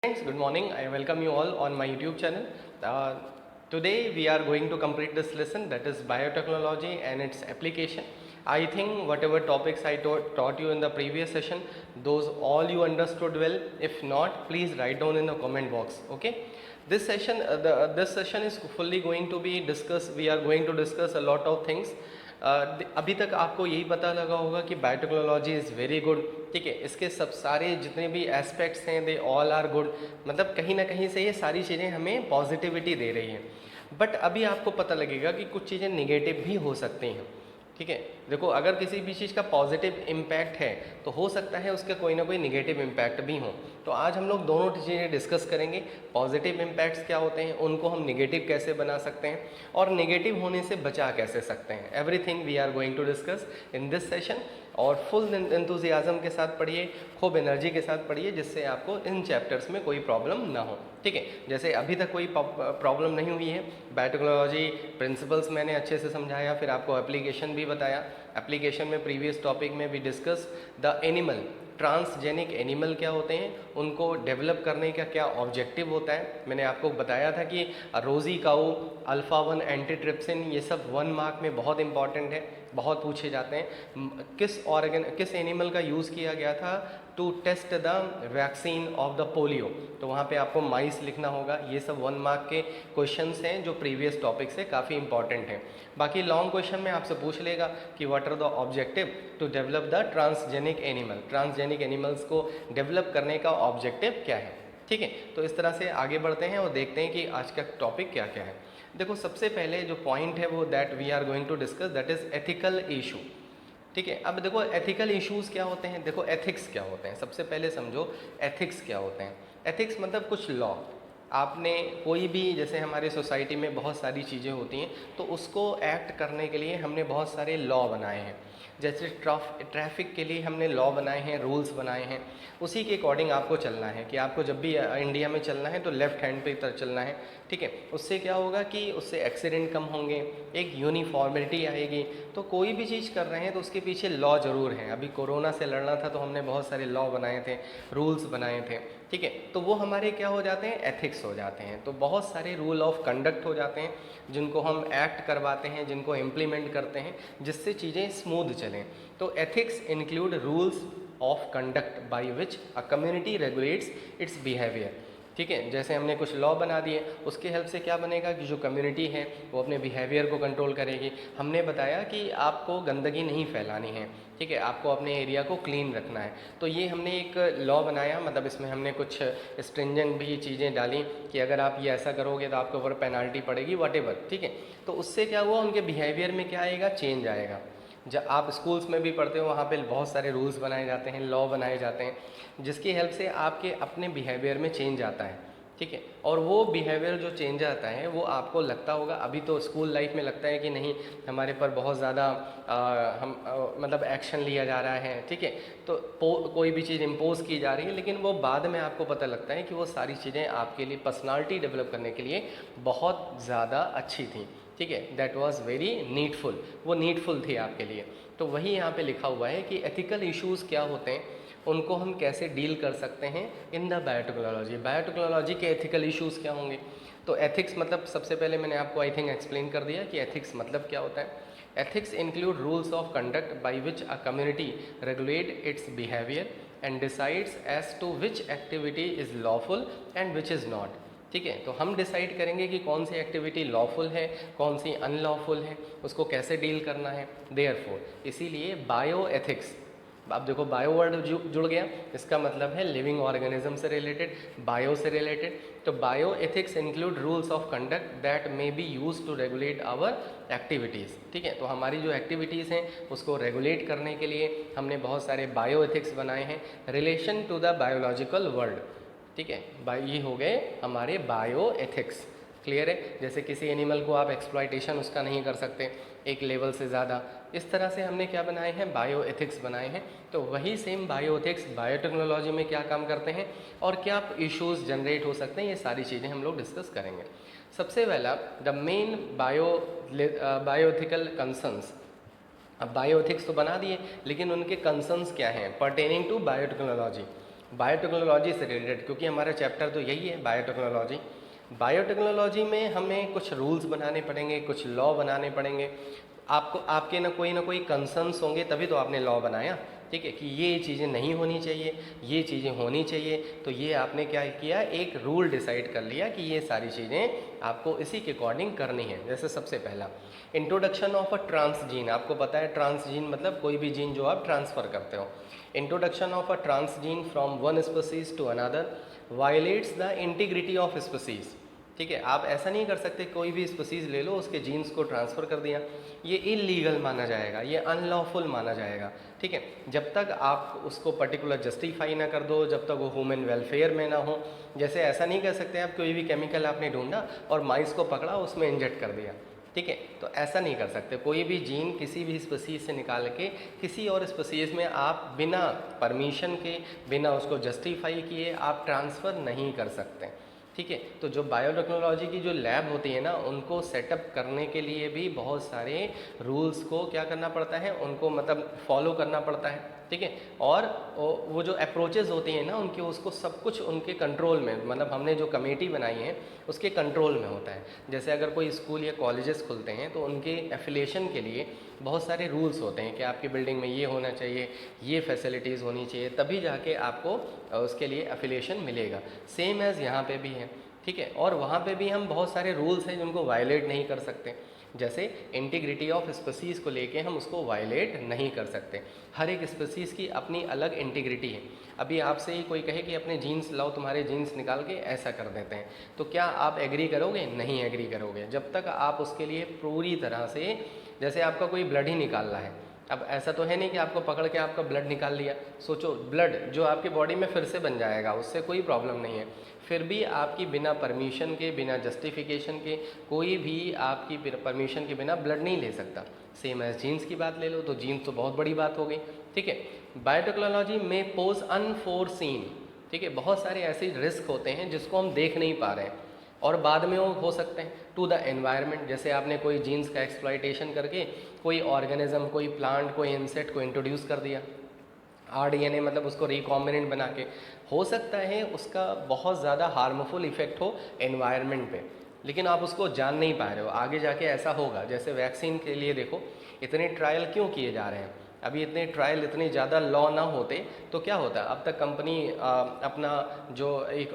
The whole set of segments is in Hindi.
Friends, good morning. I welcome you all on my YouTube channel. Today we are going to complete this lesson, that is biotechnology and its application. I think whatever topics I taught you in the previous session, those all you understood well. If not, please write down in the comment box. Okay. This session is fully going to be discussed. We are going to discuss a lot of things. अभी तक आपको यही पता लगा होगा कि बायोटेक्नोलॉजी इज़ वेरी गुड, ठीक है। इसके सब सारे जितने भी एस्पेक्ट्स हैं दे ऑल आर गुड, मतलब कहीं ना कहीं से ये सारी चीज़ें हमें पॉजिटिविटी दे रही हैं। बट अभी आपको पता लगेगा कि कुछ चीज़ें निगेटिव भी हो सकती हैं, ठीक है। देखो, अगर किसी भी चीज़ का पॉजिटिव इम्पैक्ट है तो हो सकता है उसका कोई ना कोई निगेटिव इम्पैक्ट भी हो। तो आज हम लोग दोनों चीज़ें डिस्कस करेंगे। पॉजिटिव इम्पैक्ट्स क्या होते हैं, उनको हम निगेटिव कैसे बना सकते हैं और निगेटिव होने से बचा कैसे सकते हैं। Everything we are going to discuss in this session. और फुल एंथुजियाज्म के साथ पढ़िए, खूब एनर्जी के साथ पढ़िए, जिससे आपको इन चैप्टर्स में कोई प्रॉब्लम ना हो, ठीक है। जैसे अभी तक कोई प्रॉब्लम नहीं हुई है। बायोटेक्नोलॉजी प्रिंसिपल्स मैंने अच्छे से समझाया, फिर आपको एप्लीकेशन भी बताया। एप्लीकेशन में प्रीवियस टॉपिक में we discuss the animal, transgenic animal क्या होते हैं, उनको डेवलप करने का क्या ऑब्जेक्टिव होता है। मैंने आपको बताया था कि रोजी काऊ, अल्फा 1 एंटीट्रिप्सिन, ये सब 1 मार्क में बहुत इंपॉर्टेंट है, बहुत पूछे जाते हैं। किस एनिमल का यूज़ किया गया था to test the vaccine of the polio, तो वहाँ पे आपको माइस लिखना होगा। ये सब 1 मार्क के क्वेश्चंस हैं जो प्रीवियस टॉपिक से काफ़ी इंपॉर्टेंट हैं। बाकी लॉन्ग क्वेश्चन में आपसे पूछ लेगा कि what are the objective to develop the transgenic animal, transgenic animals को डेवलप करने का ऑब्जेक्टिव क्या है, ठीक है। तो इस तरह से आगे बढ़ते हैं और देखते हैं कि आज का टॉपिक क्या क्या है। देखो, सबसे पहले जो पॉइंट है वो that we are going to discuss, that is ethical issue, ठीक है। अब देखो, एथिकल इश्यूज़ क्या होते हैं, देखो एथिक्स क्या होते हैं। सबसे पहले समझो एथिक्स क्या होते हैं। एथिक्स मतलब कुछ लॉ। आपने कोई भी, जैसे हमारे सोसाइटी में बहुत सारी चीज़ें होती हैं, तो उसको एक्ट करने के लिए हमने बहुत सारे लॉ बनाए हैं। जैसे ट्रैफिक के लिए हमने लॉ बनाए हैं, रूल्स बनाए हैं। उसी के अकॉर्डिंग आपको चलना है कि आपको जब भी इंडिया में चलना है तो लेफ़्ट हैंड पे तरफ चलना है, ठीक है। उससे क्या होगा कि उससे एक्सीडेंट कम होंगे, एक यूनिफॉर्मिटी आएगी। तो कोई भी चीज़ कर रहे हैं तो उसके पीछे लॉ ज़रूर है। अभी कोरोना से लड़ना था तो हमने बहुत सारे लॉ बनाए थे, रूल्स बनाए थे, ठीक है। तो वो हमारे क्या हो जाते हैं, एथिक्स हो जाते हैं। तो बहुत सारे रूल ऑफ कंडक्ट हो जाते हैं जिनको हम एक्ट करवाते हैं, जिनको इम्प्लीमेंट करते हैं, जिससे चीज़ें स्मूथ चलें। तो ethics include rules of conduct by which a community regulates it's behaviour, ठीक है। जैसे हमने कुछ लॉ बना दिए, उसके हेल्प से क्या बनेगा कि जो कम्युनिटी है वो अपने बिहेवियर को कंट्रोल करेगी। हमने बताया कि आपको गंदगी नहीं फैलानी है, ठीक है, आपको अपने एरिया को क्लीन रखना है। तो ये हमने एक लॉ बनाया, मतलब इसमें हमने कुछ स्ट्रिंजेंट भी चीज़ें डाली कि अगर आप ये ऐसा करोगे तो आपके ऊपर पेनल्टी पड़ेगी, वॉटेवर, ठीक है। तो उससे क्या हुआ, उनके बिहेवियर में क्या आएगा, चेंज आएगा। जब आप स्कूल्स में भी पढ़ते हो, वहाँ पे बहुत सारे रूल्स बनाए जाते हैं, लॉ बनाए जाते हैं, जिसकी हेल्प से आपके अपने बिहेवियर में चेंज आता है, ठीक है। और वो बिहेवियर जो चेंज आता है वो आपको लगता होगा, अभी तो स्कूल लाइफ में लगता है कि नहीं हमारे पर बहुत ज़्यादा मतलब एक्शन लिया जा रहा है, ठीक है। तो कोई भी चीज़ इम्पोज की जा रही है, लेकिन वो बाद में आपको पता लगता है कि वो सारी चीज़ें आपके लिए पर्सनालिटी डेवलप करने के लिए बहुत ज़्यादा अच्छी थी, ठीक है। दैट वाज वेरी नीडफुल, वो नीडफुल थी आपके लिए। तो वही यहाँ पे लिखा हुआ है कि एथिकल इश्यूज़ क्या होते हैं, उनको हम कैसे डील कर सकते हैं इन द बायोटेक्नोलॉजी। बायोटेक्नोलॉजी के एथिकल इश्यूज़ क्या होंगे। तो एथिक्स मतलब सबसे पहले मैंने आपको आई थिंक एक्सप्लेन कर दिया कि एथिक्स मतलब क्या होता है। Ethics include rules of conduct by which a community regulate its behaviour and decides as to which activity is lawful and which is not, ठीक है। तो हम डिसाइड करेंगे कि कौन सी एक्टिविटी लॉफुल है, कौन सी अनलॉफुल है, उसको कैसे डील करना है। देयरफॉर इसीलिए बायो एथिक्स, अब देखो बायो वर्ड जुड़ गया, इसका मतलब है लिविंग ऑर्गेनिज्म से रिलेटेड, बायो से रिलेटेड। तो bioethics include rules of conduct that may be use to regulate our activities, ठीक है। तो हमारी जो एक्टिविटीज़ हैं उसको रेगुलेट करने के लिए हमने बहुत सारे बायो एथिक्स बनाए हैं relation to the biological world, ठीक है। ये हो गए हमारे बायो एथिक्स, क्लियर है। जैसे किसी एनिमल को आप एक्सप्लॉयटेशन उसका नहीं कर सकते एक लेवल से ज़्यादा, इस तरह से हमने क्या बनाए हैं, बायो एथिक्स बनाए हैं। तो वही सेम बायो एथिक्स बायोटेक्नोलॉजी में क्या काम करते हैं और क्या इश्यूज़ जनरेट हो सकते हैं, ये सारी चीज़ें हम लोग डिस्कस करेंगे। सबसे पहला द मेन बायोएथिकल कंसर्न्स। अब बायोएथिक्स तो बना दिए, लेकिन उनके कंसर्न्स क्या हैं पर्टेनिंग टू बायोटेक्नोलॉजी। बायोटेक्नोलॉजी से रिलेटेड, क्योंकि हमारा चैप्टर तो यही है बायोटेक्नोलॉजी। बायोटेक्नोलॉजी में हमें कुछ रूल्स बनाने पड़ेंगे, कुछ लॉ बनाने पड़ेंगे। आपको आपके ना कोई कंसर्न्स होंगे, तभी तो आपने लॉ बनाया, ठीक है, कि ये चीज़ें नहीं होनी चाहिए, ये चीज़ें होनी चाहिए। तो ये आपने क्या किया, एक रूल डिसाइड कर लिया कि ये सारी चीज़ें आपको इसी के अकॉर्डिंग करनी है। जैसे सबसे पहला इंट्रोडक्शन ऑफ अ ट्रांसजीन। आपको पता है ट्रांसजीन मतलब कोई भी जीन जो आप ट्रांसफ़र करते हो। Introduction of a transgene from one species to another violates the integrity of species. ठीक है, आप ऐसा नहीं कर सकते कोई भी स्पीसीज ले लो उसके जीन्स को ट्रांसफ़र कर दिया, ये इलीगल माना जाएगा, ये अनलॉफुल माना जाएगा। ठीक है, जब तक आप उसको पर्टिकुलर जस्टिफाई ना कर दो, जब तक वो ह्यूमन वेलफेयर में ना हो। जैसे ऐसा नहीं कर सकते आप, कोई भी केमिकल आपने ढूंढा और माइस को पकड़ा उसमें इंजेक्ट कर दिया, ठीक है, तो ऐसा नहीं कर सकते। कोई भी जीन किसी भी स्पीसीज से निकाल के किसी और स्पीसीज में आप बिना परमिशन के, बिना उसको जस्टिफाई किए आप ट्रांसफ़र नहीं कर सकते। ठीक है, तो जो बायोटेक्नोलॉजी की जो लैब होती है ना, उनको सेटअप करने के लिए भी बहुत सारे रूल्स को क्या करना पड़ता है, उनको मतलब फॉलो करना पड़ता है। ठीक है, और वो जो अप्रोचेज़ होती हैं ना उनके, उसको सब कुछ उनके कंट्रोल में, मतलब हमने जो कमेटी बनाई है उसके कंट्रोल में होता है। जैसे अगर कोई स्कूल या कॉलेजेस खुलते हैं तो उनके एफिलिएशन के लिए बहुत सारे रूल्स होते हैं कि आपकी बिल्डिंग में ये होना चाहिए, ये फैसिलिटीज़ होनी चाहिए, तभी जाके आपको उसके लिए एफिलिएशन मिलेगा। सेम एज़ यहाँ पे भी है। ठीक है, और वहाँ पे भी हम बहुत सारे रूल्स हैं जिनको वायलेट नहीं कर सकते। जैसे इंटीग्रिटी ऑफ स्पीसीज़ को लेके हम उसको वायलेट नहीं कर सकते। हर एक स्पीसीज़ की अपनी अलग इंटीग्रिटी है। अभी आपसे ही कोई कहे कि अपने जीन्स लाओ, तुम्हारे जीन्स निकाल के ऐसा कर देते हैं, तो क्या आप एग्री करोगे? नहीं एग्री करोगे, जब तक आप उसके लिए पूरी तरह से, जैसे आपका कोई ब्लड ही निकालना है, अब ऐसा तो है नहीं कि आपको पकड़ के आपका ब्लड निकाल लिया। सोचो, ब्लड जो आपकी बॉडी में फिर से बन जाएगा, उससे कोई प्रॉब्लम नहीं है, फिर भी आपकी बिना परमिशन के, बिना जस्टिफिकेशन के, कोई भी आपकी परमिशन के बिना ब्लड नहीं ले सकता। सेम एज जीन्स की बात ले लो, तो जीन्स तो बहुत बड़ी बात हो गई। ठीक है, बायोटेक्नोलॉजी में पोज अनफोरसीन। ठीक है, बहुत सारे ऐसे रिस्क होते हैं जिसको हम देख नहीं पा रहे हैं और बाद में वो हो सकते हैं टू द एनवायरनमेंट। जैसे आपने कोई जीन्स का एक्सप्लॉइटेशन करके कोई ऑर्गेनिज्म, कोई प्लांट, कोई इंसेक्ट को इंट्रोड्यूस कर दिया, RDNA मतलब उसको रिकॉम्बिनेंट बना के, हो सकता है उसका बहुत ज़्यादा हार्मफुल इफेक्ट हो एनवायरनमेंट पे, लेकिन आप उसको जान नहीं पा रहे हो। आगे जाके ऐसा होगा। जैसे वैक्सीन के लिए देखो इतने ट्रायल क्यों किए जा रहे हैं, अभी इतने ट्रायल, इतने ज़्यादा लॉ ना होते तो क्या होता। अब तक कंपनी अपना जो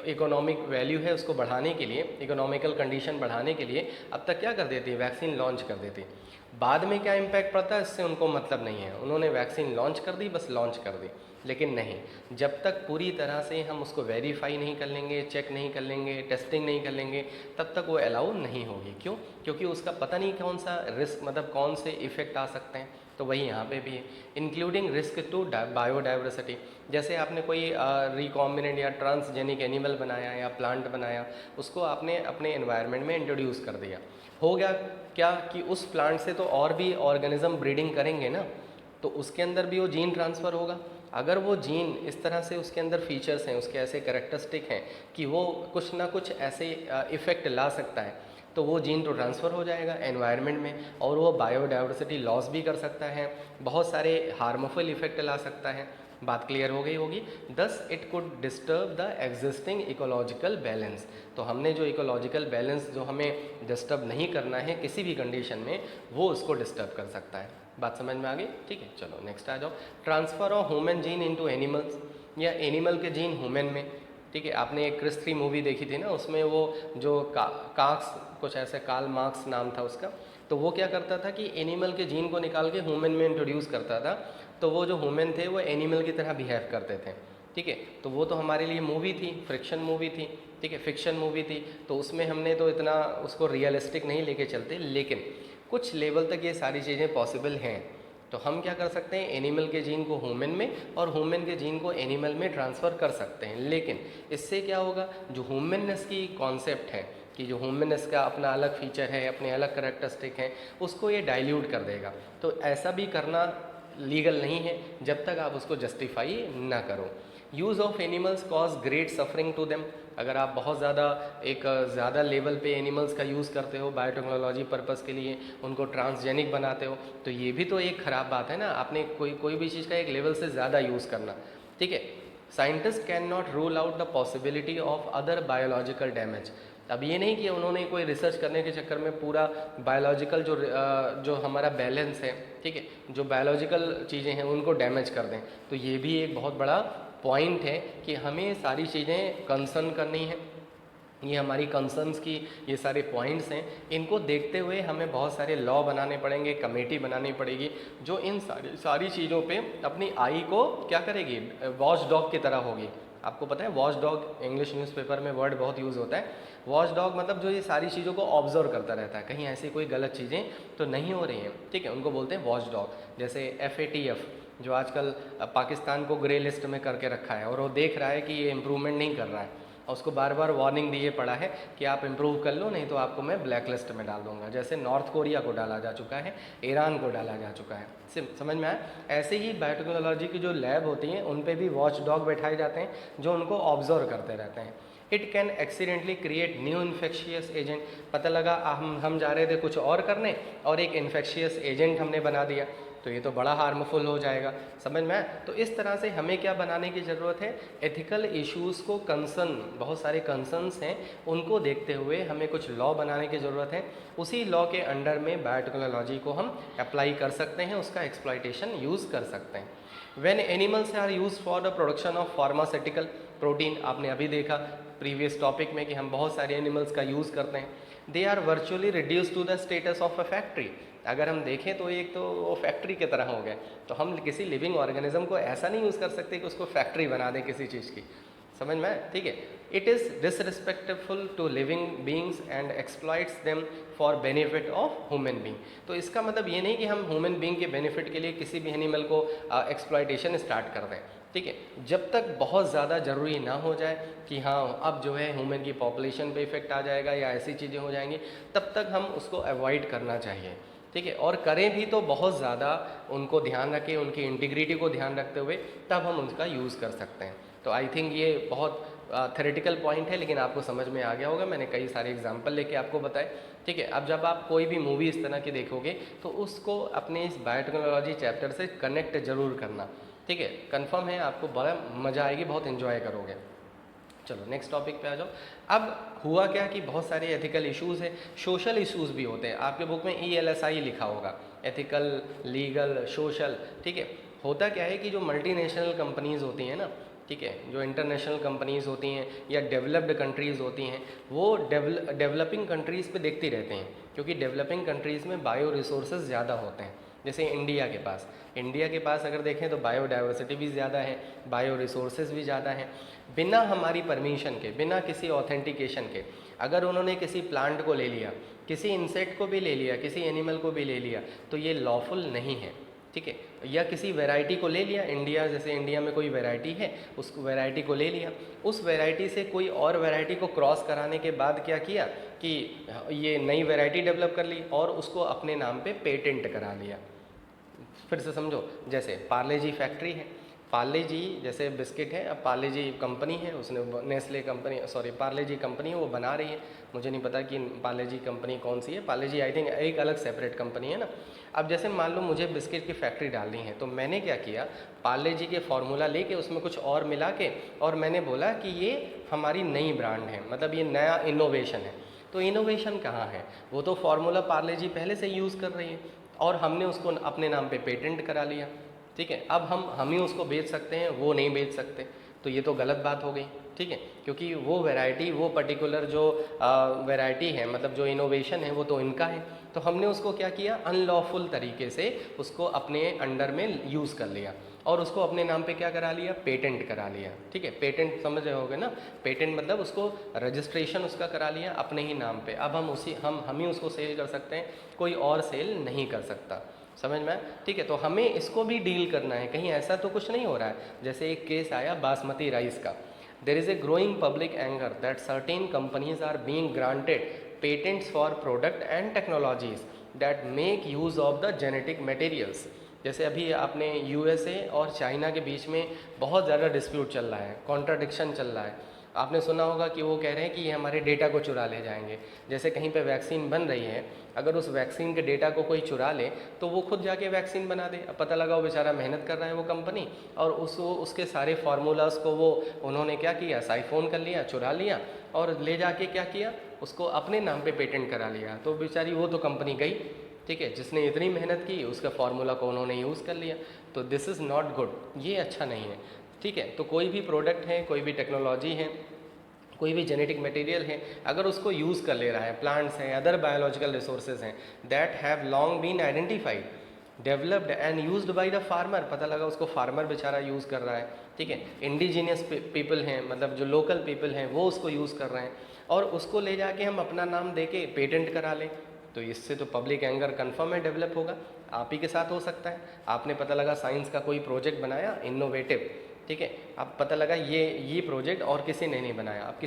इकोनॉमिक वैल्यू है उसको बढ़ाने के लिए, इकोनॉमिकल कंडीशन बढ़ाने के लिए अब तक क्या कर देती है, वैक्सीन लॉन्च कर देती। बाद में क्या इम्पैक्ट पड़ता है इससे उनको मतलब नहीं है, उन्होंने वैक्सीन लॉन्च कर दी, बस लॉन्च कर दी। लेकिन नहीं, जब तक पूरी तरह से हम उसको वेरीफाई नहीं कर लेंगे, चेक नहीं कर लेंगे, टेस्टिंग नहीं कर लेंगे, तब तक वो अलाउ नहीं होगी। क्यों? क्योंकि उसका पता नहीं कौन सा रिस्क, मतलब कौन से इफ़ेक्ट आ सकते हैं। तो वही यहाँ पे भी है, इंक्लूडिंग रिस्क टू बायोडाइवर्सिटी। जैसे आपने कोई रिकॉम्बिनेंट या ट्रांसजेनिक एनिमल बनाया या प्लांट बनाया, उसको आपने अपने एनवायरनमेंट में इंट्रोड्यूस कर दिया, हो गया क्या कि उस प्लांट से तो और भी ऑर्गेनिज्म ब्रीडिंग करेंगे ना, तो उसके अंदर भी वो जीन ट्रांसफ़र होगा। अगर वो जीन इस तरह से, उसके अंदर फीचर्स हैं, उसके ऐसे कैरेक्टरिस्टिक हैं कि वो कुछ ना कुछ ऐसे इफ़ेक्ट ला सकता है, तो वो जीन तो ट्रांसफ़र हो जाएगा एनवायरनमेंट में, और वो बायोडाइवर्सिटी लॉस भी कर सकता है, बहुत सारे हार्मफुल इफ़ेक्ट ला सकता है। बात क्लियर हो गई होगी। Thus it could disturb the existing ecological balance. तो हमने जो इकोलॉजिकल बैलेंस जो हमें डिस्टर्ब नहीं करना है किसी भी कंडीशन में, वो उसको डिस्टर्ब कर सकता है। बात समझ में आ गई? ठीक है, चलो नेक्स्ट आ जाओ। Transfer of human gene into animals, या एनिमल के जीन ह्यूमन में। ठीक है, आपने एक क्रिस 3 मूवी देखी थी ना, उसमें वो जो काक्स, कुछ ऐसे कार्ल मार्क्स नाम था उसका, तो वो क्या करता था कि एनिमल के जीन को निकाल के ह्यूमन में इंट्रोड्यूस करता था, तो वो जो ह्यूमन थे वो एनिमल की तरह बिहेव करते थे। ठीक है, तो वो तो हमारे लिए मूवी थी, फ्रिक्शन मूवी थी, ठीक है, फिक्शन मूवी थी, तो उसमें हमने तो इतना उसको रियलिस्टिक नहीं लेके चलते, लेकिन कुछ लेवल तक ये सारी चीज़ें पॉसिबल हैं। तो हम क्या कर सकते हैं, एनिमल के जीन को ह्यूमन में और ह्यूमन के जीन को एनिमल में ट्रांसफ़र कर सकते हैं। लेकिन इससे क्या होगा, जो ह्यूमननेस की कॉन्सेप्ट है कि जो ह्यूमननेस का अपना अलग फीचर है, अपने अलग करेक्टरिस्टिक हैं, उसको ये डाइल्यूट कर देगा। तो ऐसा भी करना लीगल नहीं है जब तक आप उसको जस्टिफाई ना करो। Use of animals cause great suffering to them. अगर आप बहुत ज़्यादा एक ज़्यादा लेवल पे एनिमल्स का यूज़ करते हो बायोटेक्नोलॉजी पर्पज़ के लिए, उनको ट्रांसजेनिक बनाते हो, तो ये भी तो एक ख़राब बात है ना। आपने कोई भी चीज़ का एक लेवल से ज़्यादा यूज़ करना, ठीक है, scientist can not rule out the possibility of other biological damage. अब ये नहीं कि उन्होंने कोई रिसर्च करने के चक्कर में पूरा बायोलॉजिकल जो हमारा बैलेंस है, ठीक है, जो बायोलॉजिकल चीज़ें हैं उनको डैमेज कर दें। तो ये भी एक बहुत बड़ा पॉइंट है कि हमें सारी चीज़ें कंसर्न करनी है। ये हमारी कंसर्न्स की ये सारे पॉइंट्स हैं, इनको देखते हुए हमें बहुत सारे लॉ बनाने पड़ेंगे, कमेटी बनानी पड़ेगी जो इन सारी चीज़ों पे अपनी आई को क्या करेगी, वॉच डॉग की तरह होगी। आपको पता है वॉच डॉग इंग्लिश न्यूज़पेपर में वर्ड बहुत यूज़ होता है। वॉच डॉग मतलब जो ये सारी चीज़ों को ऑब्जर्व करता रहता है, कहीं ऐसी कोई गलत चीज़ें तो नहीं हो रही हैं, ठीक है, उनको बोलते हैं वॉच डॉग। जैसे FATF जो आजकल पाकिस्तान को ग्रे लिस्ट में करके रखा है और वो देख रहा है कि ये इम्प्रूवमेंट नहीं कर रहा है और उसको बार बार वार्निंग दिए पड़ा है कि आप इम्प्रूव कर लो, नहीं तो आपको मैं ब्लैक लिस्ट में डाल दूंगा। जैसे नॉर्थ कोरिया को डाला जा चुका है, ईरान को डाला जा चुका है। समझ में आया? ऐसे ही बायोटेक्नोलॉजी की जो लैब होती हैं उन पे भी वॉच डॉग बैठाए जाते हैं जो उनको ऑब्जर्व करते रहते हैं। It can accidentally create new infectious agent. पता लगा हम जा रहे थे कुछ और करने और एक इन्फेक्शियस एजेंट हमने बना दिया, तो ये तो बड़ा हार्मफुल हो जाएगा। समझ में आया? तो इस तरह से हमें क्या बनाने की ज़रूरत है, एथिकल इश्यूज़ को कंसर्न, बहुत सारे कंसर्न्स हैं उनको देखते हुए हमें कुछ लॉ बनाने की ज़रूरत है। उसी लॉ के अंडर में बायोटेक्नोलॉजी को हम अप्लाई कर सकते हैं, उसका एक्सप्लॉयटेशन यूज़ कर सकते हैं। When animals are use for the production of pharmaceutical protein, आपने अभी देखा प्रीवियस टॉपिक में कि हम बहुत सारे एनिमल्स का यूज़ करते हैं। They are virtually reduce to the status of a factory. अगर हम देखें तो एक तो वो फैक्ट्री की तरह हो गए, तो हम किसी लिविंग ऑर्गेनिज्म को ऐसा नहीं यूज़ कर सकते कि उसको फैक्ट्री बना दें किसी चीज़ की। समझ में आए? ठीक है। It is disrespectful to living beings and exploits them for benefit of human being. तो इसका मतलब ये नहीं कि हम ह्यूमन बींग के बेनिफिट के लिए किसी भी एनिमल को एक्सप्लॉइटेशन स्टार्ट कर दें, ठीक है, जब तक बहुत ज़्यादा ज़रूरी ना हो जाए कि हाँ अब जो है ह्यूमन की पॉपुलेशन पे इफेक्ट आ जाएगा या ऐसी चीज़ें हो जाएंगी, तब तक हम उसको अवॉइड करना चाहिए, ठीक है। और करें भी तो बहुत ज़्यादा उनको ध्यान रखें, उनकी इंटीग्रिटी को ध्यान रखते हुए, तब हम उनका यूज़ कर सकते हैं। तो आई थिंक ये बहुत थ्योरेटिकल पॉइंट है, लेकिन आपको समझ में आ गया होगा। मैंने कई सारे एग्जांपल लेके आपको बताए, ठीक है। अब जब आप कोई भी मूवी इस तरह की देखोगे तो उसको अपने इस बायोटेक्नोलॉजी चैप्टर से कनेक्ट जरूर करना, ठीक है। कंफर्म है आपको बड़ा मज़ा आएगी, बहुत इन्जॉय करोगे। चलो नेक्स्ट टॉपिक पे आ जाओ। अब हुआ क्या कि बहुत सारे एथिकल इश्यूज़ हैं, सोशल इश्यूज़ भी होते हैं। आपके बुक में ELSI लिखा होगा, एथिकल, लीगल, सोशल, ठीक है। होता क्या है कि जो मल्टीनेशनल कंपनीज़ होती हैं ना, ठीक है, जो इंटरनेशनल कंपनीज़ होती हैं या डेवलप्ड कंट्रीज़ होती हैं, वो डेवलपिंग कंट्रीज़ पे देखती रहते हैं, क्योंकि डेवलपिंग कंट्रीज़ में बायो रिसोर्सेज ज़्यादा होते हैं। जैसे इंडिया के पास अगर देखें तो बायोडाइवर्सिटी भी ज़्यादा है, बायो रिसोर्सेज भी ज़्यादा हैं। बिना हमारी परमिशन के, बिना किसी ऑथेंटिकेशन के अगर उन्होंने किसी प्लांट को ले लिया, किसी इंसेक्ट को भी ले लिया, किसी एनिमल को भी ले लिया, तो ये लॉफुल नहीं है, ठीक है। या किसी वैरायटी को ले लिया, इंडिया में कोई वैरायटी है, उस वैरायटी को ले लिया, उस वैरायटी से कोई और वैरायटी को क्रॉस कराने के बाद क्या किया कि ये नई वैरायटी डेवलप कर ली और उसको अपने नाम पे पेटेंट करा लिया। फिर से समझो, जैसे पार्ले जी फैक्ट्री है, पार्ले जी जैसे बिस्किट है, अब पार्ले जी कंपनी है, उसने पार्ले जी कंपनी है, वो बना रही है। मुझे नहीं पता कि पार्ले जी कंपनी कौन सी है, पार्ले जी आई थिंक एक अलग सेपरेट कंपनी है ना। अब जैसे मान लो मुझे बिस्किट की फैक्ट्री डालनी है, तो मैंने क्या किया, पार्ले जी के फॉर्मूला लेके उसमें कुछ और मिला के और मैंने बोला कि ये हमारी नई ब्रांड है, मतलब ये नया इनोवेशन है। तो इनोवेशन कहाँ है? वो तो फॉर्मूला पार्ले जी पहले से यूज़ कर रही है और हमने उसको अपने नाम पे पेटेंट करा लिया, ठीक है। अब हम ही उसको बेच सकते हैं, वो नहीं बेच सकते, तो ये तो गलत बात हो गई, ठीक है। क्योंकि वो वैरायटी, वो पर्टिकुलर जो वैरायटी है, मतलब जो इनोवेशन है, वो तो इनका है। तो हमने उसको क्या किया, अनलॉफुल तरीके से उसको अपने अंडर में यूज़ कर लिया और उसको अपने नाम पे क्या करा लिया, पेटेंट करा लिया, ठीक है। पेटेंट समझ रहे होगे ना, पेटेंट मतलब उसको रजिस्ट्रेशन उसका करा लिया अपने ही नाम पे। अब हम ही उसको सेल कर सकते हैं, कोई और सेल नहीं कर सकता। समझ में, ठीक है। तो हमें इसको भी डील करना है, कहीं ऐसा तो कुछ नहीं हो रहा है। जैसे एक केस आया बासमती राइस का, there is a growing public anger that certain companies are being granted patents for product and technologies that make use of the genetic materials. जैसे अभी आपने USA और चाइना के बीच में बहुत ज़्यादा डिस्प्यूट चल रहा है, कॉन्ट्राडिक्शन चल रहा है। आपने सुना होगा कि वो कह रहे हैं कि ये हमारे डेटा को चुरा ले जाएंगे। जैसे कहीं पे वैक्सीन बन रही है, अगर उस वैक्सीन के डेटा को कोई चुरा ले तो वो खुद जाके वैक्सीन बना दे। अब पता लगा वो बेचारा मेहनत कर रहा है वो कंपनी, और उसके सारे फार्मूलाज को वो उन्होंने क्या किया, साइफोन कर लिया, चुरा लिया और ले जाके क्या किया, उसको अपने नाम पे पेटेंट करा लिया। तो बेचारी वो तो कंपनी गई, ठीक है, जिसने इतनी मेहनत की उसका फार्मूला को उन्होंने यूज़ कर लिया। तो दिस इज़ नॉट गुड, ये अच्छा नहीं है, ठीक है। तो कोई भी प्रोडक्ट है, कोई भी टेक्नोलॉजी है, कोई भी जेनेटिक मटेरियल है, अगर उसको यूज़ कर ले रहा है, प्लांट्स हैं, अदर बायोलॉजिकल रिसोर्सेज हैं that have long been identified, developed and used by the farmer, पता लगा उसको फार्मर बेचारा यूज़ कर रहा है, ठीक है, इंडिजीनियस पीपल हैं, मतलब जो लोकल पीपल हैं वो उसको यूज़ कर रहे हैं, और उसको ले जाके हम अपना नाम दे के पेटेंट करा लें, तो इससे तो पब्लिक एंगर कन्फर्म है डेवलप होगा। आप ही के साथ हो सकता है। आपने पता लगा साइंस का कोई प्रोजेक्ट बनाया इनोवेटिव, ठीक है, अब पता लगा ये प्रोजेक्ट और किसी ने नहीं बनाया। अब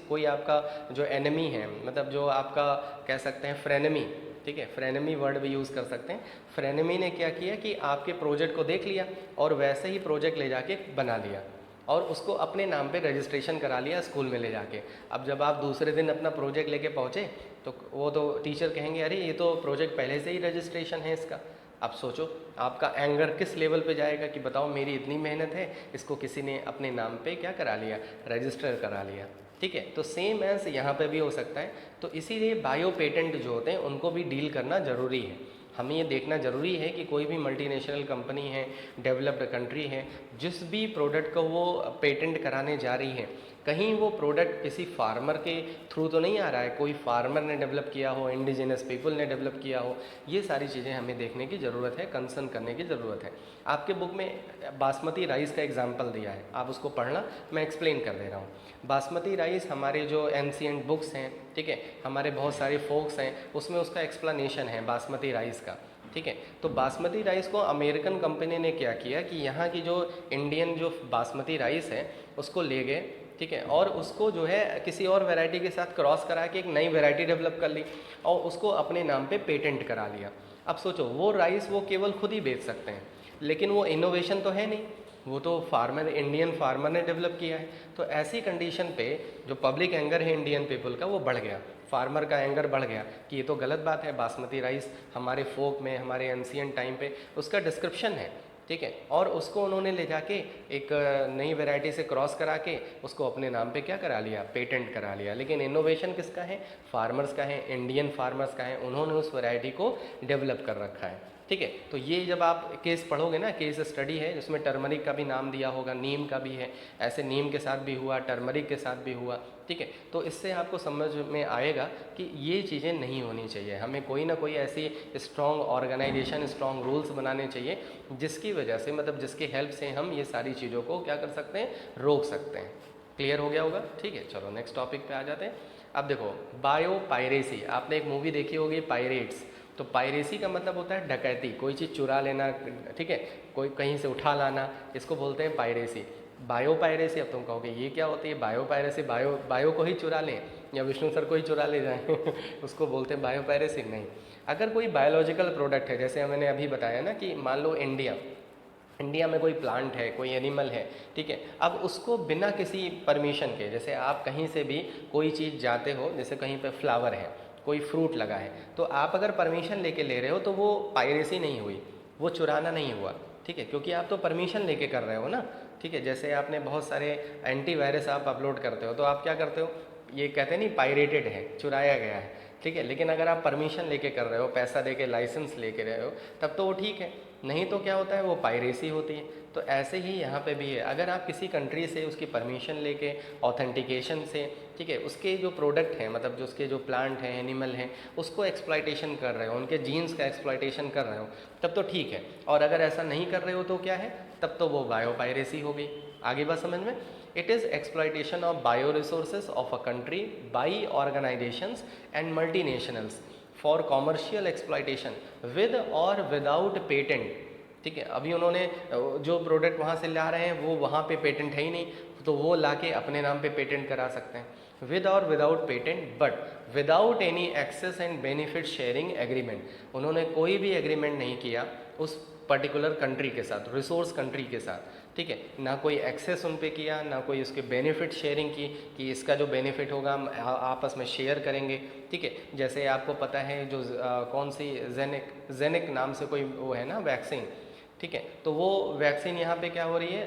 कोई आपका जो एनिमी है, मतलब जो आपका कह सकते हैं फ्रेनेमी, ठीक है, फ्रेनेमी वर्ड भी यूज़ कर सकते हैं। फ्रेनेमी ने क्या किया कि आपके प्रोजेक्ट को देख लिया और वैसे ही प्रोजेक्ट ले जाके बना लिया और उसको अपने नाम पे रजिस्ट्रेशन करा लिया स्कूल में ले जाके। अब जब आप दूसरे दिन अपना प्रोजेक्ट लेके पहुँचे तो वो तो टीचर कहेंगे अरे ये तो प्रोजेक्ट पहले से ही रजिस्ट्रेशन है इसका। अब सोचो आपका एंगर किस लेवल पे जाएगा कि बताओ मेरी इतनी मेहनत है, इसको किसी ने अपने नाम पे क्या करा लिया, रजिस्टर करा लिया, ठीक है। तो सेम एज यहाँ पे भी हो सकता है। तो इसीलिए बायो पेटेंट जो होते हैं उनको भी डील करना ज़रूरी है। हमें ये देखना ज़रूरी है कि कोई भी मल्टीनेशनल कंपनी है, डेवलप्ड कंट्री है, जिस भी प्रोडक्ट को वो पेटेंट कराने जा रही है, कहीं वो प्रोडक्ट किसी फार्मर के थ्रू तो नहीं आ रहा है, कोई फार्मर ने डेवलप किया हो, इंडिजिनस पीपल ने डेवलप किया हो। ये सारी चीज़ें हमें देखने की ज़रूरत है, कंसर्न करने की ज़रूरत है। आपके बुक में बासमती राइस का एग्जाम्पल दिया है, आप उसको पढ़ना, मैं एक्सप्लेन कर दे रहा हूँ। बासमती राइस हमारे जो एंशिएंट बुक्स हैं, ठीक है, हमारे बहुत सारे फोक्स हैं, उसमें उसका एक्सप्लेनेशन है बासमती राइस का, ठीक है। तो बासमती राइस को अमेरिकन कंपनी ने क्या किया कि यहाँ की जो इंडियन जो बासमती राइस है उसको ले गए, ठीक है, और उसको जो है किसी और वैरायटी के साथ क्रॉस करा के एक नई वैरायटी डेवलप कर ली और उसको अपने नाम पे पेटेंट करा लिया। अब सोचो वो राइस वो केवल खुद ही बेच सकते हैं, लेकिन वो इनोवेशन तो है नहीं, वो तो फार्मर, इंडियन फार्मर ने डेवलप किया है। तो ऐसी कंडीशन पे जो पब्लिक एंगर है इंडियन पीपल का वो बढ़ गया, फार्मर का एंगर बढ़ गया कि ये तो गलत बात है, बासमती राइस हमारे फोक में, हमारे एंशिएंट टाइम पे उसका डिस्क्रिप्शन है, ठीक है, और उसको उन्होंने ले जाके एक नई वैरायटी से क्रॉस करा के उसको अपने नाम पे क्या करा लिया, पेटेंट करा लिया। लेकिन इनोवेशन किसका है, फार्मर्स का है, इंडियन फार्मर्स का है, उन्होंने उस वैरायटी को डेवलप कर रखा है, ठीक है। तो ये जब आप केस पढ़ोगे ना, केस स्टडी है जिसमें टर्मरिक का भी नाम दिया होगा, नीम का भी है, ऐसे नीम के साथ भी हुआ, टर्मरिक के साथ भी हुआ, ठीक है। तो इससे आपको समझ में आएगा कि ये चीज़ें नहीं होनी चाहिए। हमें कोई ना कोई ऐसी स्ट्रॉन्ग ऑर्गेनाइजेशन, स्ट्रॉन्ग रूल्स बनाने चाहिए जिसकी वजह से, मतलब जिसकी हेल्प से हम ये सारी चीज़ों को क्या कर सकते हैं, रोक सकते हैं। क्लियर हो गया होगा, ठीक है। चलो नेक्स्ट टॉपिक पे आ जाते हैं। अब देखो बायो पायरेसी, आपने एक मूवी देखी होगी पायरेट्स। तो पायरेसी का मतलब होता है डकैती, कोई चीज़ चुरा लेना, ठीक है, कोई कहीं से उठा लाना, इसको बोलते हैं पायरेसी। बायो पायरेसी, अब तुम कहोगे ये क्या होती है बायो पायरेसी, बायो को ही चुरा लें या विष्णु सर को ही चुरा ले जाएं उसको बोलते हैं बायो पायरेसी। नहीं, अगर कोई बायोलॉजिकल प्रोडक्ट है, जैसे मैंने अभी बताया ना कि मान लो इंडिया में कोई प्लांट है, कोई एनिमल है, ठीक है, अब उसको बिना किसी परमिशन के, जैसे आप कहीं से भी कोई चीज़ जाते हो, जैसे कहीं पे फ्लावर है, कोई फ्रूट लगा है, तो आप अगर परमिशन लेके ले रहे हो तो वो पायरेसी नहीं हुई, वो चुराना नहीं हुआ, ठीक है, क्योंकि आप तो परमिशन लेके कर रहे हो ना, ठीक है। जैसे आपने बहुत सारे एंटीवायरस आप अपलोड करते हो तो आप क्या करते हो, ये कहते नहीं पायरेटेड है, चुराया गया है, ठीक है। लेकिन अगर आप परमिशन लेके कर रहे हो, पैसा देके लाइसेंस लेके रहे हो, तब तो वो ठीक है, नहीं तो क्या होता है, वो पायरेसी होती है। तो ऐसे ही यहाँ पे भी है, अगर आप किसी कंट्री से उसकी परमिशन लेके, ऑथेंटिकेशन से, ठीक है, उसके जो प्रोडक्ट हैं, मतलब जो उसके जो प्लांट हैं, एनिमल हैं, उसको एक्सप्लॉइटेशन कर रहे हो, उनके जीन्स का एक्सप्लॉइटेशन कर रहे हो, तब तो ठीक है। और अगर ऐसा नहीं कर रहे हो तो क्या है, तब तो वो बायो पायरेसी हो गई। आगे बात समझ में, it is exploitation of bio resources of a country by organisations and multinationals for commercial exploitation with और विदाउट पेटेंट, ठीक है। अभी उन्होंने जो प्रोडक्ट वहाँ से ला रहे हैं वो वहाँ पे पेटेंट है ही नहीं, तो वो लाके अपने नाम पे पेटेंट करा सकते हैं विद और without patent, but without any access and benefit sharing agreement. उन्होंने कोई भी एग्रीमेंट नहीं किया उस पर्टिकुलर कंट्री के साथ, रिसोर्स कंट्री के साथ, ठीक है, ना कोई एक्सेस उन पे किया, ना कोई उसके बेनिफिट शेयरिंग की कि इसका जो बेनिफिट होगा हम आपस में शेयर करेंगे। ठीक है, जैसे आपको पता है जो कौन सी जेनिक नाम से कोई वो है ना वैक्सीन, ठीक है, तो वो वैक्सीन यहाँ पे क्या हो रही है,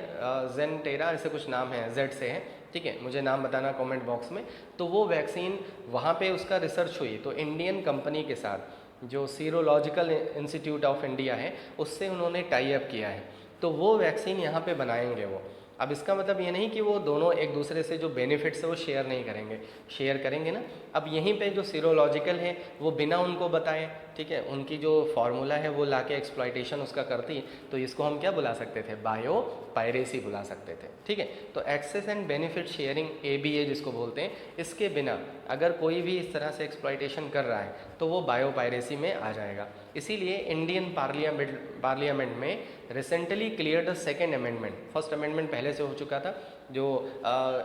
जेनटेरा ऐसे कुछ नाम है, जेड से है, ठीक है, मुझे नाम बताना कमेंट बॉक्स में। तो वो वैक्सीन वहाँ पे उसका रिसर्च हुई, तो इंडियन कंपनी के साथ जो सीरोलॉजिकल इंस्टीट्यूट ऑफ इंडिया है उससे उन्होंने टाई अप किया है, तो वो वैक्सीन यहाँ पे बनाएंगे वो। अब इसका मतलब ये नहीं कि वो दोनों एक दूसरे से जो बेनिफिट्स है वो शेयर नहीं करेंगे, शेयर करेंगे ना। अब यहीं पे जो सीरोलॉजिकल है वो बिना उनको बताए, ठीक है, उनकी जो फार्मूला है वो लाके एक्सप्लॉइटेशन उसका करती, तो इसको हम क्या बुला सकते थे, बायो पायरेसी बुला सकते थे। ठीक है, तो access and benefit sharing ABA जिसको बोलते हैं, इसके बिना अगर कोई भी इस तरह से एक्सप्लॉइटेशन कर रहा है तो वो बायो पायरेसी में आ जाएगा। इसीलिए इंडियन पार्लियामेंट में recently clear the second amendment, first amendment पहले से हो चुका था जो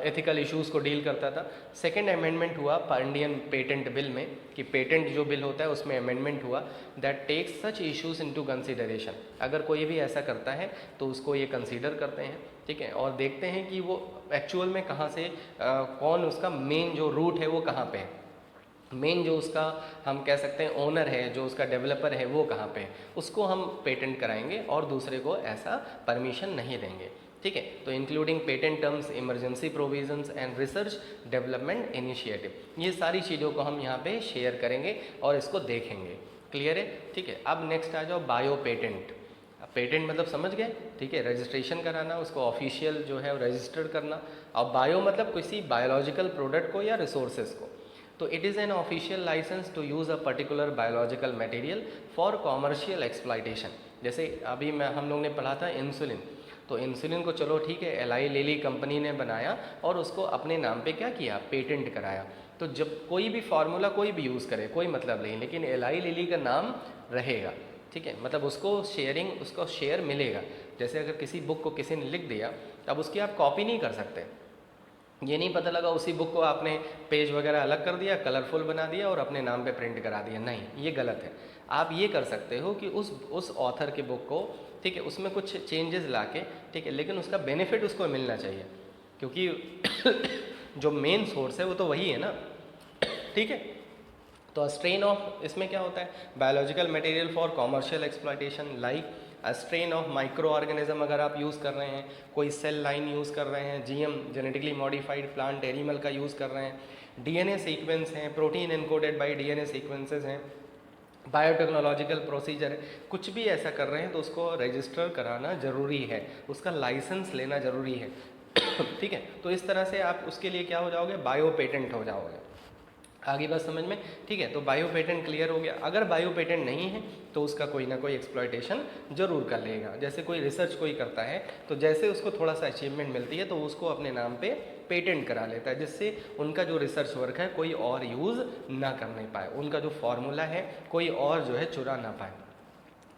एथिकल इश्यूज़ को डील करता था। सेकेंड अमेंडमेंट हुआ इंडियन पेटेंट बिल में, कि पेटेंट जो बिल होता है उसमें अमेंडमेंट हुआ that takes such issues into consideration. अगर कोई भी ऐसा करता है तो उसको ये कंसीडर करते हैं, ठीक है, और देखते हैं कि वो एक्चुअल में कहाँ से कौन उसका मेन जो रूट है वो कहाँ पे है, मेन जो उसका हम कह सकते हैं ओनर है, जो उसका डेवलपर है वो कहाँ पे है, उसको हम पेटेंट कराएंगे और दूसरे को ऐसा परमिशन नहीं देंगे। ठीक है, तो including patent terms, emergency provisions and research development initiative, ये सारी चीज़ों को हम यहाँ पे शेयर करेंगे और इसको देखेंगे। क्लियर है? ठीक है, अब नेक्स्ट आ जाओ बायो पेटेंट। पेटेंट मतलब समझ गए, ठीक है, रजिस्ट्रेशन कराना, उसको ऑफिशियल जो है रजिस्टर्ड करना। और बायो मतलब किसी बायोलॉजिकल प्रोडक्ट को या रिसोर्सेज को। तो it is an official licence to use a particular biological material for commercial exploitation. जैसे अभी हम लोग ने पढ़ा था इंसुलिन, तो इंसुलिन को चलो ठीक है एलाई लिली कंपनी ने बनाया और उसको अपने नाम पे क्या किया, पेटेंट कराया। तो जब कोई भी फार्मूला कोई भी यूज़ करे कोई मतलब नहीं, लेकिन एलाई लिली का नाम रहेगा, ठीक है, मतलब उसको शेयर मिलेगा। जैसे अगर किसी बुक को किसी ने लिख दिया, अब उसकी आप कॉपी नहीं कर सकते। ये नहीं पता लगा उसी बुक को आपने पेज वगैरह अलग कर दिया, कलरफुल बना दिया और अपने नाम पे प्रिंट करा दिया, नहीं, ये गलत है। आप ये कर सकते हो कि उस ऑथर के बुक को, ठीक है, उसमें कुछ चेंजेस लाके, ठीक है, लेकिन उसका बेनिफिट उसको मिलना चाहिए, क्योंकि जो मेन सोर्स है वो तो वही है ना। ठीक है, तो स्ट्रेन ऑफ इसमें क्या होता है, biological material for commercial exploitation like strain of micro organism अगर आप यूज़ कर रहे हैं, कोई सेल लाइन यूज़ कर रहे हैं, GM genetically modified plant animal का यूज़ कर रहे हैं, DNA सीक्वेंस हैं, protein encoded by DNA sequences हैं, बायोटेक्नोलॉजिकल प्रोसीजर है, कुछ भी ऐसा कर रहे हैं तो उसको रजिस्टर कराना ज़रूरी है, उसका लाइसेंस लेना ज़रूरी है। ठीक है, तो इस तरह से आप उसके लिए क्या हो जाओगे, बायो पेटेंट हो जाओगे। आगे बात समझ में? ठीक है, तो बायो पेटेंट क्लियर हो गया। अगर बायो पेटेंट नहीं है तो उसका कोई ना कोई एक्सप्लॉइटेशन जरूर कर लेगा। जैसे कोई रिसर्च कोई करता है तो जैसे उसको थोड़ा सा अचीवमेंट मिलती है तो उसको अपने नाम पे पेटेंट करा लेता है, जिससे उनका जो रिसर्च वर्क है कोई और यूज़ ना कर नहीं पाए, उनका जो फॉर्मूला है कोई और जो है चुरा ना पाए।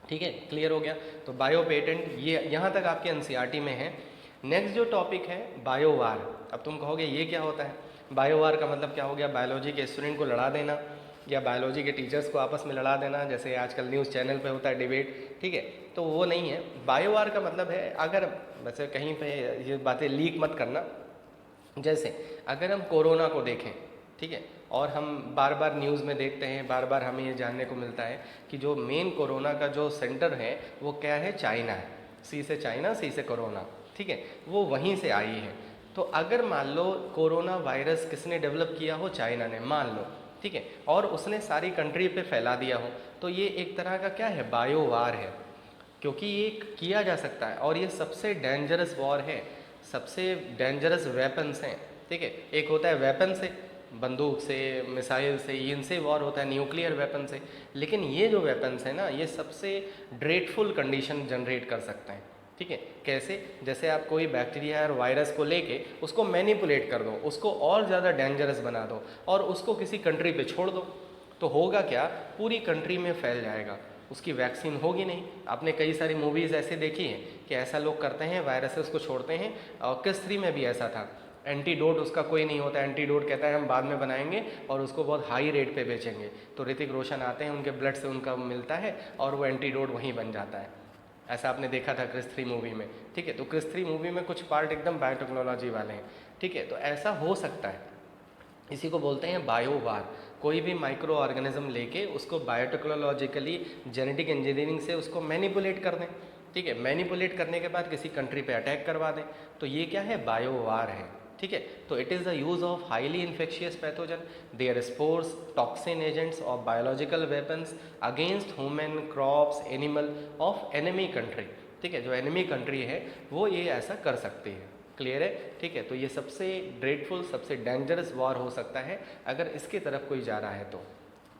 ठीक है, क्लियर हो गया। तो बायो पेटेंट ये यहाँ तक आपके NCERT में है। नेक्स्ट जो टॉपिक है बायोवार। अब तुम कहोगे ये क्या होता है, बायोवार का मतलब क्या हो गया, बायोलॉजी के स्टूडेंट को लड़ा देना या बायोलॉजी के टीचर्स को आपस में लड़ा देना, जैसे आजकल न्यूज़ चैनल पे होता है डिबेट। ठीक है, तो वो नहीं है। बायोवार का मतलब है, अगर वैसे कहीं पे ये बातें लीक मत करना, जैसे अगर हम कोरोना को देखें, ठीक है, और हम बार बार न्यूज़ में देखते हैं, बार बार हमें ये जानने को मिलता है कि जो मेन कोरोना का जो सेंटर है वो क्या है, चाइना है। C से चाइना, C से कोरोना, ठीक है, वो वहीं से आई है। तो अगर मान लो कोरोना वायरस किसने डेवलप किया हो, चाइना ने, मान लो, ठीक है, और उसने सारी कंट्री पे फैला दिया हो, तो ये एक तरह का क्या है, बायोवार है, क्योंकि ये किया जा सकता है और ये सबसे डेंजरस वॉर है, सबसे डेंजरस वेपन्स हैं। ठीक है, एक होता है वेपन से, बंदूक से, मिसाइल से, इनसे वॉर होता है, न्यूक्लियर वेपन से, लेकिन ये जो वेपन्स हैं ना, ये सबसे ड्रेडफुल कंडीशन जनरेट कर सकते हैं। ठीक है, कैसे, जैसे आप कोई बैक्टीरिया और वायरस को लेके उसको मैनिपुलेट कर दो, उसको और ज़्यादा डेंजरस बना दो और उसको किसी कंट्री पे छोड़ दो, तो होगा क्या, पूरी कंट्री में फैल जाएगा, उसकी वैक्सीन होगी नहीं। आपने कई सारी मूवीज़ ऐसे देखी हैं कि ऐसा लोग करते हैं, वायरसेस को छोड़ते हैं, और किस 3 में भी ऐसा था, एंटीडोट उसका कोई नहीं होता, एंटीडोट कहता है हम बाद में बनाएंगे और उसको बहुत हाई रेट पे बेचेंगे, तो ऋतिक रोशन आते हैं, उनके ब्लड से उनका मिलता है और वो एंटीडोट वहीं बन जाता है। ऐसा आपने देखा था क्रिस 3 मूवी में, ठीक है। तो क्रिस 3 मूवी में कुछ पार्ट एकदम बायोटेक्नोलॉजी वाले हैं, ठीक है। तो ऐसा हो सकता है, इसी को बोलते हैं बायोवार। कोई भी माइक्रो ऑर्गेनिज्म लेके उसको बायोटेक्नोलॉजिकली जेनेटिक इंजीनियरिंग से उसको मैनिपुलेट कर दें, ठीक है। मैनिपुलेट करने के बाद किसी कंट्री पे अटैक करवा दें, तो ये क्या है, बायोवार है, ठीक है। तो it is the use of highly infectious pathogen, their spores, toxin agents और biological weapons against human, crops, animal of enemy country, ठीक है। जो एनिमी कंट्री है वो ये ऐसा कर सकती है, क्लियर है, ठीक है। तो ये सबसे ड्रेडफुल, सबसे डेंजरस वॉर हो सकता है अगर इसकी तरफ कोई जा रहा है तो,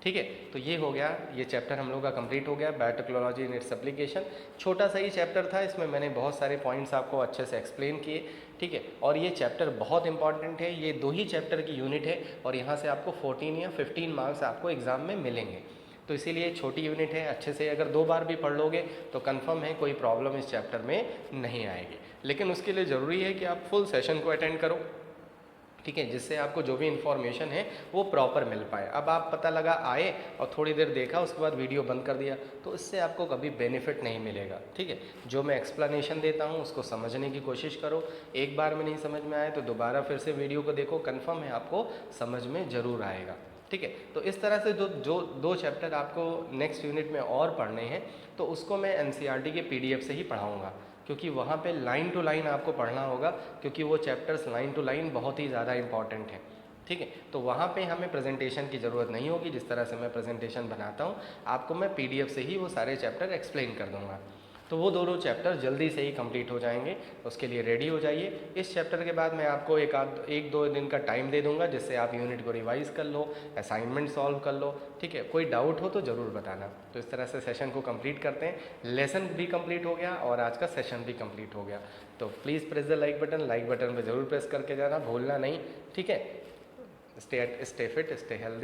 ठीक है। तो ये हो गया, ये चैप्टर हम लोग का कंप्लीट हो गया, बायोटेक्नोलॉजी इन इट्स एप्लीकेशन। छोटा सा ही चैप्टर था, इसमें मैंने बहुत सारे पॉइंट्स आपको अच्छे से एक्सप्लेन किए, ठीक है। और ये चैप्टर बहुत इंपॉर्टेंट है, ये 2 ही चैप्टर की यूनिट है और यहाँ से आपको 14 या 15 मार्क्स आपको एग्ज़ाम में मिलेंगे। तो इसीलिए छोटी यूनिट है, अच्छे से अगर 2 बार भी पढ़ लोगे तो कंफर्म है कोई प्रॉब्लम इस चैप्टर में नहीं आएगी। लेकिन उसके लिए ज़रूरी है कि आप फुल सेशन को अटेंड करो, ठीक है, जिससे आपको जो भी इन्फॉर्मेशन है वो प्रॉपर मिल पाए। अब आप पता लगा आए और थोड़ी देर देखा उसके बाद वीडियो बंद कर दिया, तो इससे आपको कभी बेनिफिट नहीं मिलेगा, ठीक है। जो मैं एक्सप्लेनेशन देता हूँ उसको समझने की कोशिश करो, एक बार में नहीं समझ में आए तो दोबारा फिर से वीडियो को देखो, कन्फर्म है आपको समझ में ज़रूर आएगा, ठीक है। तो इस तरह से जो 2 चैप्टर आपको नेक्स्ट यूनिट में और पढ़ने हैं तो उसको मैं NCERT के PDF से ही पढ़ाऊँगा, क्योंकि वहाँ पे लाइन टू लाइन आपको पढ़ना होगा, क्योंकि वो चैप्टर्स लाइन टू लाइन बहुत ही ज़्यादा इंपॉर्टेंट हैं, ठीक है। तो वहाँ पे हमें प्रेजेंटेशन की ज़रूरत नहीं होगी, जिस तरह से मैं प्रेजेंटेशन बनाता हूँ आपको मैं PDF से ही वो सारे चैप्टर एक्सप्लेन कर दूँगा। तो वो दोनों चैप्टर जल्दी से ही कंप्लीट हो जाएंगे, उसके लिए रेडी हो जाइए। इस चैप्टर के बाद मैं आपको एक दो दिन का टाइम दे दूंगा, जिससे आप यूनिट को रिवाइज़ कर लो, असाइनमेंट सॉल्व कर लो, ठीक है। कोई डाउट हो तो ज़रूर बताना। तो इस तरह से सेशन को कंप्लीट करते हैं, लेसन भी कंप्लीट हो गया और आज का सेशन भी कंप्लीट हो गया। तो please press the like button पर ज़रूर प्रेस करके जाना, भूलना नहीं, ठीक है। Stay fit, stay healthy.